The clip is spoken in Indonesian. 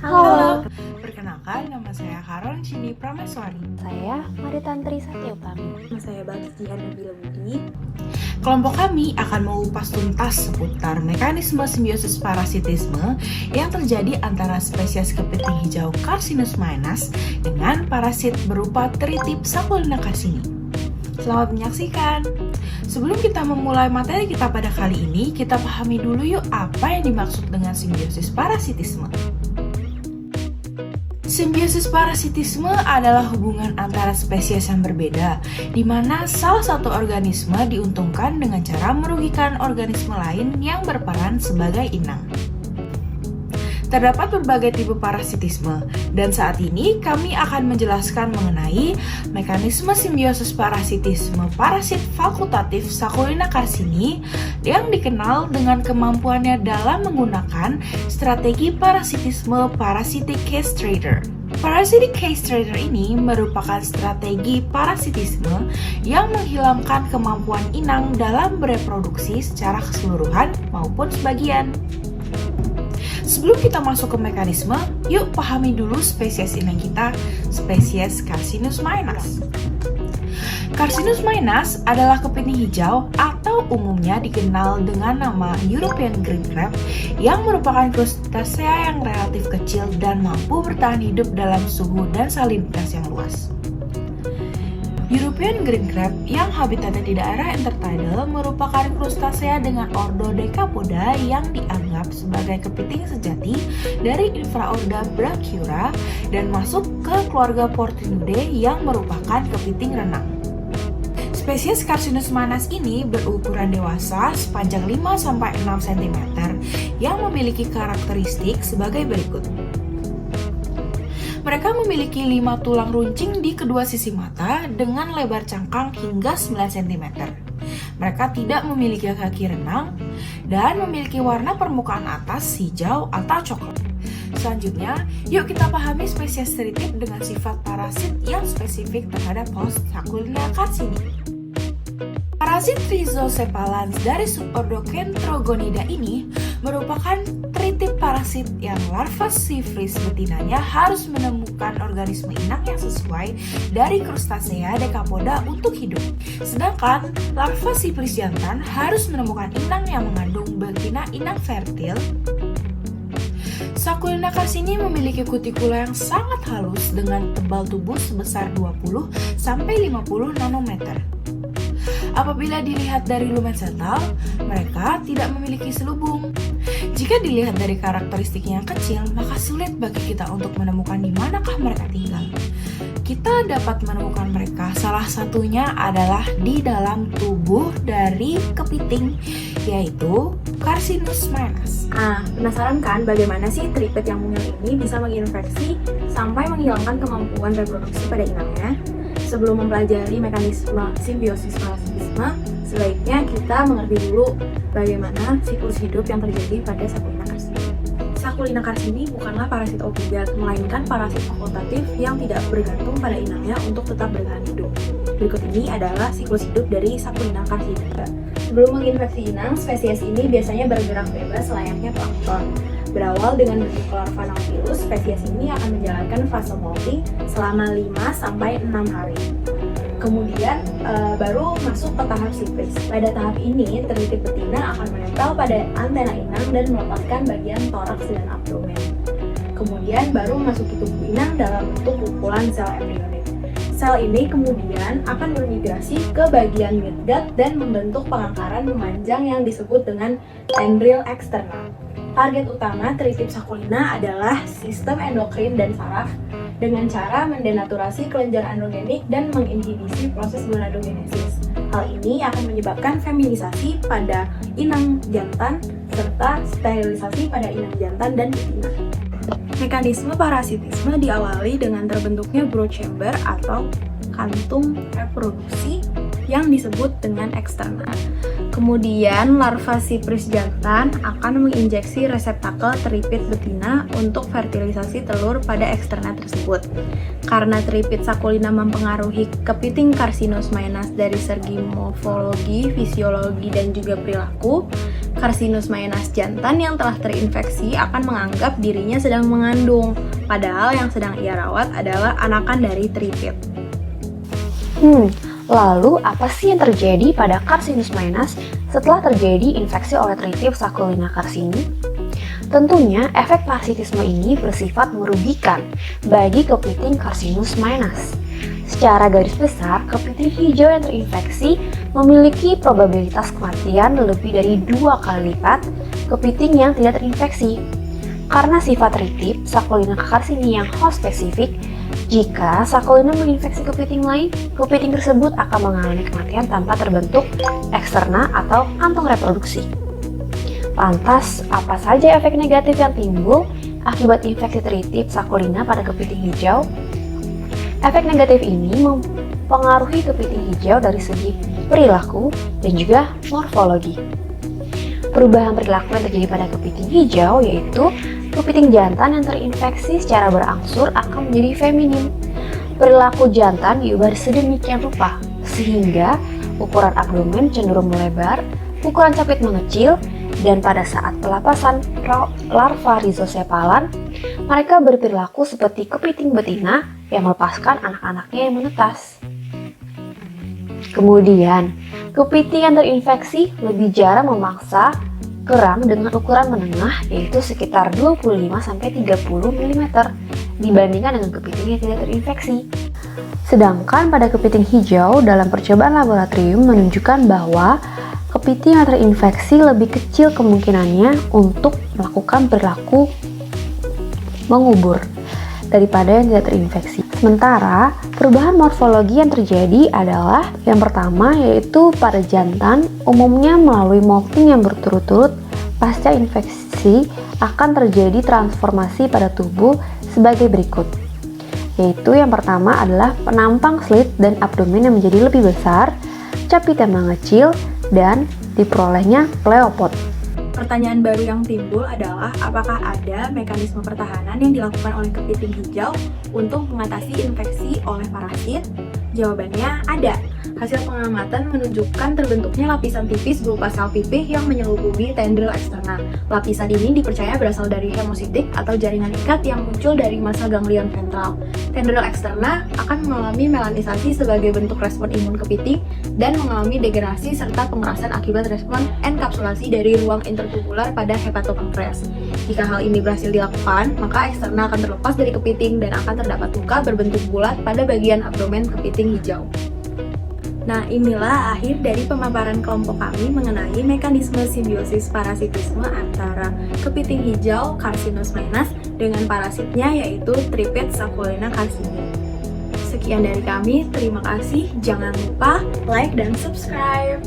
Halo, Perkenalkan, nama saya Haron Cindy Prameswari. saya Maritantri Satyutami. Saya Bagian Nabila Budi. Kelompok kami akan mengupas tuntas seputar mekanisme simbiosis parasitisme yang terjadi antara spesies kepiting hijau Carcinus maenas dengan parasit berupa teritip Sacculina carsini. Selamat menyaksikan. Sebelum kita memulai materi kita pada kali ini, kita pahami dulu yuk apa yang dimaksud dengan simbiosis parasitisme. Simbiosis parasitisme adalah hubungan antara spesies yang berbeda, di mana salah satu organisme diuntungkan dengan cara merugikan organisme lain yang berperan sebagai inang. Terdapat berbagai tipe parasitisme, dan saat ini kami akan menjelaskan mengenai mekanisme simbiosis parasitisme parasit fakultatif Sacculina carsini yang dikenal dengan kemampuannya dalam menggunakan strategi parasitisme parasitic castrator. Parasitic castrator ini merupakan strategi parasitisme yang menghilangkan kemampuan inang dalam bereproduksi secara keseluruhan maupun sebagian. Sebelum kita masuk ke mekanisme, yuk pahami dulu spesies inang kita, spesies Carcinus maenas. Carcinus maenas adalah kepiting hijau atau umumnya dikenal dengan nama European green crab yang merupakan krustasea yang relatif kecil dan mampu bertahan hidup dalam suhu dan salinitas yang luas. European green crab yang habitatnya di daerah intertidal merupakan krustasea dengan ordo Decapoda yang dianggap sebagai kepiting sejati dari infraorda Brachyura dan masuk ke keluarga Portinidae yang merupakan kepiting renang. Spesies Carcinus maenas ini berukuran dewasa sepanjang 5-6 cm yang memiliki karakteristik sebagai berikut. Mereka memiliki 5 tulang runcing di kedua sisi mata dengan lebar cangkang hingga 9 cm. Mereka tidak memiliki kaki renang dan memiliki warna permukaan atas hijau atau coklat. Selanjutnya, yuk kita pahami spesies teritip dengan sifat parasit yang spesifik terhadap host Sacculina carsini. Parasit Rhizocephalans dari subordo Kentrogonida ini merupakan teritip parasit yang larva sifris betinanya harus menemukan organisme inang yang sesuai dari krustasea Decapoda untuk hidup. Sedangkan larva sifris jantan harus menemukan inang yang mengandung betina inang fertil. Sacculina carsini memiliki kutikula yang sangat halus dengan tebal tubuh sebesar 20-50 nanometer. Apabila dilihat dari lumen setal, mereka tidak memiliki selubung. Jika dilihat dari karakteristiknya yang kecil, maka sulit bagi kita untuk menemukan di manakah mereka tinggal. Kita dapat menemukan mereka, salah satunya adalah di dalam tubuh dari kepiting, yaitu Carcinus maenas. Penasaran kan bagaimana sih tripet yang mungil ini bisa menginfeksi sampai menghilangkan kemampuan reproduksi pada inangnya? Sebelum mempelajari mekanisme simbiosis parasitisme, sebaiknya kita mengerti dulu bagaimana siklus hidup yang terjadi pada Sacculina carsini. Sacculina carsini bukanlah parasit obligat, melainkan parasit fakultatif yang tidak bergantung pada inangnya untuk tetap bertahan hidup. Berikut ini adalah siklus hidup dari Sacculina carsini. Sebelum menginfeksi inang, spesies ini biasanya bergerak bebas layaknya plankton. Berawal dengan bentuk larva Nautilus, spesies ini akan menjalankan fase molting selama 5-6 hari. Kemudian baru masuk ke tahap sipris. Pada tahap ini, teritip betina akan menempel pada antena inang dan melepaskan bagian toraks dan abdomen. Kemudian baru memasuki tubuh inang dalam bentuk kumpulan sel embrionik. Sel ini kemudian akan bermigrasi ke bagian midgut dan membentuk pengangkaran memanjang yang disebut dengan tendril eksternal. Target utama teritip Sacculina adalah sistem endokrin dan saraf dengan cara mendenaturasi kelenjar androgenik dan menginhibisi proses gonadogenesis. Hal ini akan menyebabkan feminisasi pada inang jantan serta sterilisasi pada inang jantan dan betina. Mekanisme parasitisme diawali dengan terbentuknya brood chamber atau kantung reproduksi yang disebut dengan eksternal. Kemudian larva sipris jantan akan menginjeksi reseptakel teripit betina untuk fertilisasi telur pada eksterna tersebut. Karena teripit Sacculina mempengaruhi kepiting Carcinus maenas dari segi morfologi, fisiologi, dan juga perilaku, Carcinus maenas jantan yang telah terinfeksi akan menganggap dirinya sedang mengandung, padahal yang sedang ia rawat adalah anakan dari tripit. Lalu apa sih yang terjadi pada Carcinus maenas setelah terjadi infeksi oleh Tripit Sacculina carcini? Tentunya efek parasitisme ini bersifat merugikan bagi kepiting Carcinus maenas. Secara garis besar, kepiting hijau yang terinfeksi memiliki probabilitas kematian lebih dari 2 kali lipat kepiting yang tidak terinfeksi. Karena sifat Tripit Sacculina carcini yang host spesifik, jika Sacculina menginfeksi kepiting lain, kepiting tersebut akan mengalami kematian tanpa terbentuk eksterna atau kantong reproduksi. Lantas, apa saja efek negatif yang timbul akibat infeksi Tripit Sacculina pada kepiting hijau? Efek negatif ini mempengaruhi kepiting hijau dari segi perilaku dan juga morfologi. Perubahan perilaku yang terjadi pada kepiting hijau yaitu kepiting jantan yang terinfeksi secara berangsur akan menjadi feminin. Perilaku jantan diubah sedemikian rupa sehingga ukuran abdomen cenderung melebar, ukuran capit mengecil, dan pada saat pelepasan larva rhizocephalan, mereka berperilaku seperti kepiting betina yang melepaskan anak-anaknya yang menetas. Kemudian, kepiting yang terinfeksi lebih jarang memangsa kerang dengan ukuran menengah yaitu sekitar 25-30 mm dibandingkan dengan kepiting yang tidak terinfeksi. Sedangkan pada kepiting hijau dalam percobaan laboratorium menunjukkan bahwa kepiting yang terinfeksi lebih kecil kemungkinannya untuk melakukan perilaku mengubur daripada yang tidak terinfeksi. Sementara, perubahan morfologi yang terjadi adalah yang pertama yaitu pada jantan umumnya melalui molting yang berturut-turut pasca infeksi akan terjadi transformasi pada tubuh sebagai berikut. Yaitu yang pertama adalah penampang slit dan abdomen yang menjadi lebih besar, capit yang mengecil, dan diperolehnya pleopod. Pertanyaan baru yang timbul adalah apakah ada mekanisme pertahanan yang dilakukan oleh kepiting hijau untuk mengatasi infeksi oleh parasit? Jawabannya ada. Hasil pengamatan menunjukkan terbentuknya lapisan tipis berupa sel pipih yang menyelubuhi tendril eksterna. Lapisan ini dipercaya berasal dari hemositik atau jaringan ikat yang muncul dari massa ganglion ventral. Tendril eksterna akan mengalami melanisasi sebagai bentuk respon imun kepiting dan mengalami degenerasi serta pengerasan akibat respon enkapsulasi dari ruang intertubular pada hepatopankreas. Jika hal ini berhasil dilakukan, maka eksterna akan terlepas dari kepiting dan akan terdapat luka berbentuk bulat pada bagian abdomen kepiting hijau. Nah, inilah akhir dari pemaparan kelompok kami mengenai mekanisme simbiosis parasitisme antara kepiting hijau Carcinus maenas dengan parasitnya yaitu Tripit Sacculina carcini. Sekian dari kami, terima kasih. Jangan lupa like dan subscribe.